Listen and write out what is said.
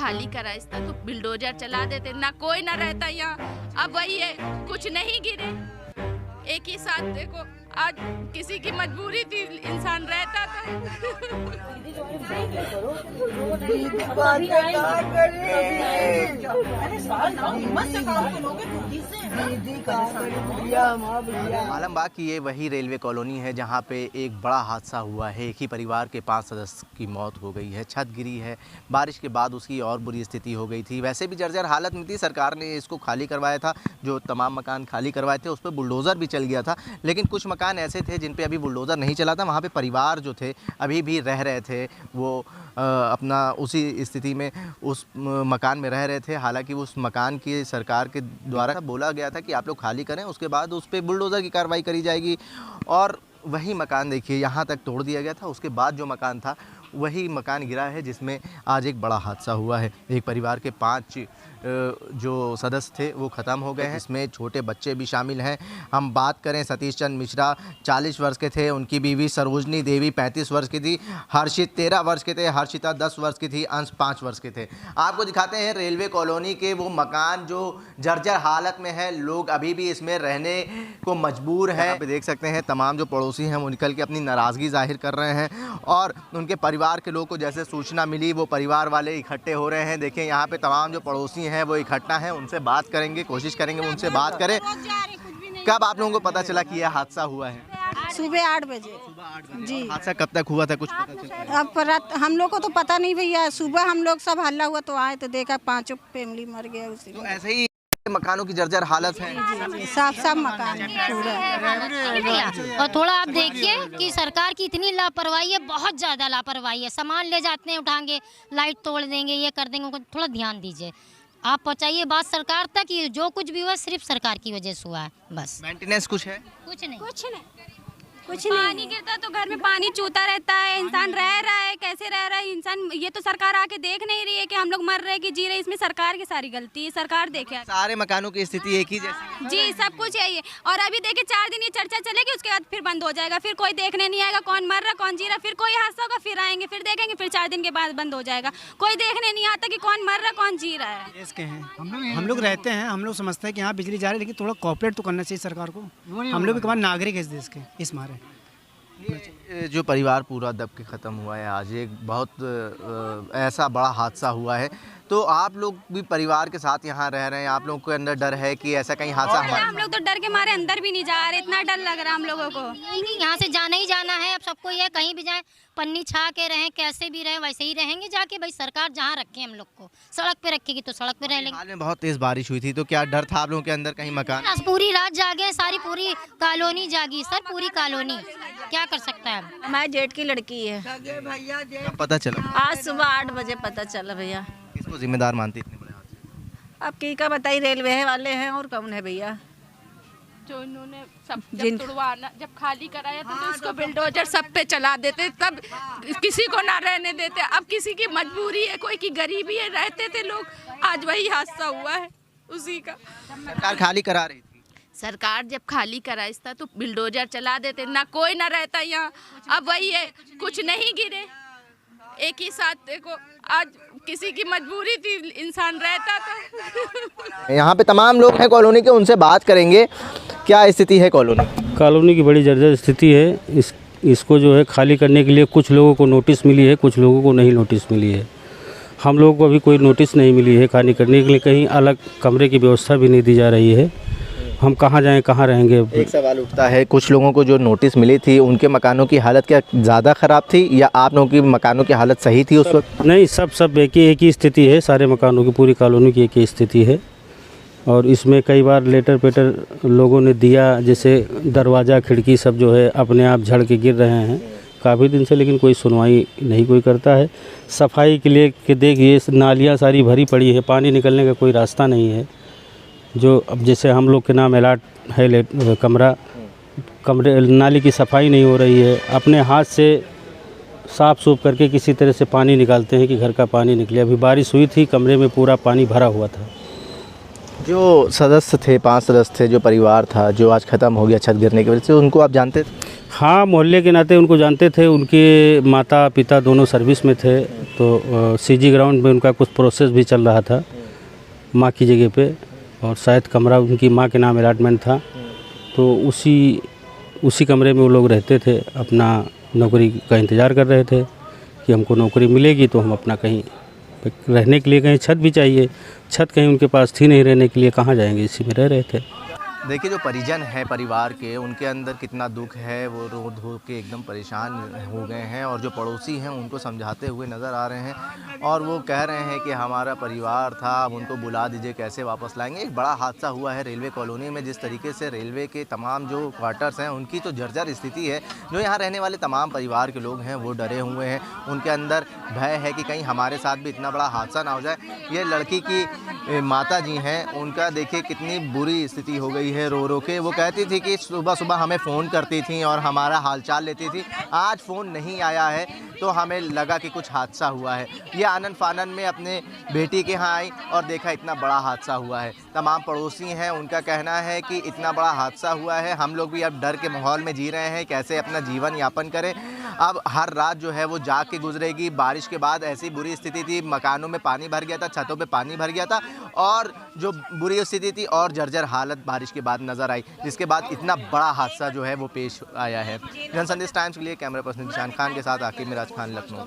खाली करा इसका तो बिल्डोजर चला देते, ना कोई ना रहता यहाँ। अब वही है, कुछ नहीं गिरे एक ही साथ। देखो आज किसी की मजबूरी थी, इंसान रहता था। आलमबाग की ये वही रेलवे कॉलोनी है जहाँ पे एक बड़ा हादसा हुआ है। एक ही परिवार के 5 सदस्य की मौत हो गई है। छत गिरी है, बारिश के बाद उसकी और बुरी स्थिति हो गई थी। वैसे भी जर्जर हालत में थी। सरकार ने इसको खाली करवाया था, जो तमाम मकान खाली करवाए थे उस पर बुलडोज़र भी चल गया था। लेकिन कुछ मकान ऐसे थे जिन पे अभी बुलडोज़र नहीं चला था। वहाँ पे परिवार जो थे अभी भी रह रहे थे, वो अपना उसी स्थिति में उस मकान में रह रहे थे। हालांकि उस मकान की सरकार के द्वारा बोला गया था कि आप लोग खाली करें, उसके बाद उस पर बुलडोज़र की कार्रवाई करी जाएगी। और वही मकान देखिए यहाँ तक तोड़ दिया गया था। उसके बाद जो मकान था वही मकान गिरा है जिसमें आज एक बड़ा हादसा हुआ है। एक परिवार के 5 जो सदस्य थे वो ख़त्म हो गए हैं। इसमें छोटे बच्चे भी शामिल हैं। हम बात करें, सतीश चंद मिश्रा 40 वर्ष के थे, उनकी बीवी सरोजनी देवी 35 वर्ष की थी, हर्षित 13 वर्ष के थे, हर्षिता 10 वर्ष की थी, अंश 5 वर्ष के थे। आपको दिखाते हैं रेलवे कॉलोनी के वो मकान जो जर्जर हालत में है। लोग अभी भी इसमें रहने को मजबूर हैं। आप देख सकते हैं तमाम जो पड़ोसी हैं वो निकल के अपनी नाराज़गी जाहिर कर रहे हैं और उनके परिवार के लोगों को जैसे सूचना मिली वो परिवार वाले इकट्ठे हो रहे हैं। देखिए यहाँ पे तमाम जो पड़ोसी हैं वो इकट्ठा हैं, उनसे बात करेंगे, कोशिश करेंगे उनसे बात करें। कब आप लोगों को पता चला कि यह हादसा हुआ है? सुबह 8 बजे। जी। हादसा कब तक हुआ था, कुछ पता चला? अब रात हम लोग को तो पता नहीं भैया। सुबह हम लोग सब हल्ला हुआ तो आए तो देखा 5 फैमिली मर गया उसी तो ऐसे ही मकानों की जर्जर हालत है। साफ मकान पूरा। और थोड़ा आप देखिए कि सरकार की इतनी लापरवाही है, बहुत ज़्यादा लापरवाही है। सामान ले जाते हैं, उठाएंगे, लाइट तोड़ देंगे, ये कर देंगे। थोड़ा ध्यान दीजिए, आप पहुँचाइए बात सरकार तक कि जो कुछ भी हुआ सिर्फ सरकार की वजह से हुआ है बस। मेंटेनेंस कुछ है? कुछ नहीं। पानी गिरता है तो घर में पानी चूता रहता है, इंसान रह रहा है, कैसे रह रहा है इंसान। ये तो सरकार आके देख नहीं रही है कि हम लोग मर रहे हैं कि जी रहे। इसमें सरकार की सारी गलती है, सरकार देखे। सारे मकानों की स्थिति एक ही जैसी है? जी, सब कुछ यही है। और अभी देखिए 4 दिन ये चर्चा चलेगी, उसके बाद फिर बंद हो जाएगा। फिर कोई देखने नहीं आएगा कौन मर रहा कौन जी रहा। फिर कोई हादसा होगा, फिर आएंगे, फिर देखेंगे, फिर 4 दिन के बाद बंद हो जाएगा। कोई देखने नहीं आता कि कौन मर रहा कौन जी रहा है। देश के हैं हम लोग रहते हैं, हम लोग समझते हैं कि हाँ बिजली जा रही है, लेकिन थोड़ा कॉपरेट तो करना चाहिए सरकार को। हम लोग भी कमाल नागरिक है इस देश के, इस मारे। ये जो परिवार पूरा दब के ख़त्म हुआ है, आज एक बहुत ऐसा बड़ा हादसा हुआ है। तो आप लोग भी परिवार के साथ यहाँ रह रहे हैं, आप लोगों के अंदर डर है कि ऐसा कहीं हादसा हमारे? हम लोग तो डर के मारे अंदर भी नहीं जा रहे, इतना डर लग रहा है हम लोगों को। नहीं, यहाँ से जाना ही जाना है। अब सबको ये कहीं भी जाए, पन्नी छा के रहें, कैसे भी रहें वैसे ही रहेंगे जाके। भाई सरकार जहाँ रखे हम लोग को, सड़क पे रखेगी तो सड़क पे रह लेंगे। हाल में बहुत तेज बारिश हुई थी, तो क्या डर था आप लोगों के अंदर कहीं मकान? पूरी रात जागे, सारी पूरी कॉलोनी जागी सर, पूरी कॉलोनी। क्या कर सकता है? हमारे जेठ की लड़की है। कब पता चला? आज सुबह 8 बजे पता चला भैया। किसको जिम्मेदार मानती इतने बड़े हादसे? अब की का बताई, रेलवे वाले हैं और कौन है भैया जो इन्होंने सब जब तुड़वाना, जब खाली कराया था तो उसको बिल्डोजर सब पे चला देते, तब किसी को ना रहने देते। अब किसी की मजबूरी है, कोई की गरीबी है, रहते थे लोग। आज वही हादसा हुआ है उसी का। सरकार खाली करा रही थी। सरकार जब खाली कराइता तो बिल्डोजर चला देते, ना कोई ना रहता यहाँ। अब वही है, कुछ नहीं गिरे एक ही साथ। देखो आज किसी की मजबूरी थी, इंसान रहता था। यहाँ पे तमाम लोग हैं कॉलोनी के, उनसे बात करेंगे क्या स्थिति है कॉलोनी की। बड़ी जर्जर स्थिति है। इसको जो है खाली करने के लिए कुछ लोगों को नोटिस मिली है, कुछ लोगों को नहीं नोटिस मिली है। हम लोगों को अभी कोई नोटिस नहीं मिली है खाली करने के लिए। कहीं अलग कमरे की व्यवस्था भी नहीं दी जा रही है। हम कहाँ जाएं, कहाँ रहेंगे? एक सवाल उठता है, कुछ लोगों को जो नोटिस मिली थी उनके मकानों की हालत क्या ज़्यादा ख़राब थी या आप लोगों की मकानों की हालत सही थी उस वक्त? नहीं, सब एक ही स्थिति है। सारे मकानों की, पूरी कॉलोनी की एक ही स्थिति है। और इसमें कई बार लेटर पेटर लोगों ने दिया, जैसे दरवाज़ा खिड़की सब जो है अपने आप झड़ के गिर रहे हैं काफ़ी दिन से, लेकिन कोई सुनवाई नहीं कोई करता है। सफाई के लिए कि देखिए नालियाँ सारी भरी पड़ी है, पानी निकलने का कोई रास्ता नहीं है। जो अब जैसे हम लोग के नाम अलाट है कमरे, नाली की सफाई नहीं हो रही है। अपने हाथ से साफ़ सूफ करके किसी तरह से पानी निकालते हैं कि घर का पानी निकले। अभी बारिश हुई थी, कमरे में पूरा पानी भरा हुआ था। जो सदस्य थे, 5 सदस्य थे, जो परिवार था जो आज ख़त्म हो गया छत गिरने की वजह से, उनको आप जानते थे? हाँ, मोहल्ले के नाते उनको जानते थे। उनके माता पिता दोनों सर्विस में थे, तो सीजी ग्राउंड में उनका कुछ प्रोसेस भी चल रहा था माँ की जगह पे, और शायद कमरा उनकी माँ के नाम अलॉटमेंट था, तो उसी कमरे में वो लोग रहते थे। अपना नौकरी का इंतज़ार कर रहे थे कि हमको नौकरी मिलेगी तो हम अपना कहीं रहने के लिए, कहीं छत भी चाहिए, छत कहीं उनके पास थी नहीं रहने के लिए, कहाँ जाएंगे, इसी में रह रहे थे। देखिए जो परिजन है परिवार के, उनके अंदर कितना दुख है, वो रो धो के एकदम परेशान हो गए हैं, और जो पड़ोसी हैं उनको समझाते हुए नज़र आ रहे हैं, और वो कह रहे हैं कि हमारा परिवार था, अब उनको बुला दीजिए, कैसे वापस लाएंगे। एक बड़ा हादसा हुआ है रेलवे कॉलोनी में, जिस तरीके से रेलवे के तमाम जो क्वार्टर्स हैं उनकी तो जर्जर स्थिति है। जो यहाँ रहने वाले तमाम परिवार के लोग हैं वो डरे हुए हैं, उनके अंदर भय है कि कहीं हमारे साथ भी इतना बड़ा हादसा ना हो जाए। ये लड़की की माता जी हैं, उनका देखिए कितनी बुरी स्थिति हो गई है, रो रो के। वो कहती थी कि सुबह सुबह हमें फ़ोन करती थी और हमारा हालचाल लेती थी, आज फ़ोन नहीं आया है तो हमें लगा कि कुछ हादसा हुआ है। ये आनन फानन में अपने बेटी के यहाँ आई और देखा इतना बड़ा हादसा हुआ है। तमाम पड़ोसी हैं, उनका कहना है कि इतना बड़ा हादसा हुआ है, हम लोग भी अब डर के माहौल में जी रहे हैं, कैसे अपना जीवन यापन करें। अब हर रात जो है वो जाग के गुजरेगी। बारिश के बाद ऐसी बुरी स्थिति थी, मकानों में पानी भर गया था, छतों पे पानी भर गया था, और जो बुरी स्थिति थी और जर्जर हालत बारिश के बाद नज़र आई, जिसके बाद इतना बड़ा हादसा जो है वो पेश आया है। जनसंदेश टाइम्स के लिए कैमरा पर्सन निशान खान के साथ आकिब मिराज खान, लखनऊ।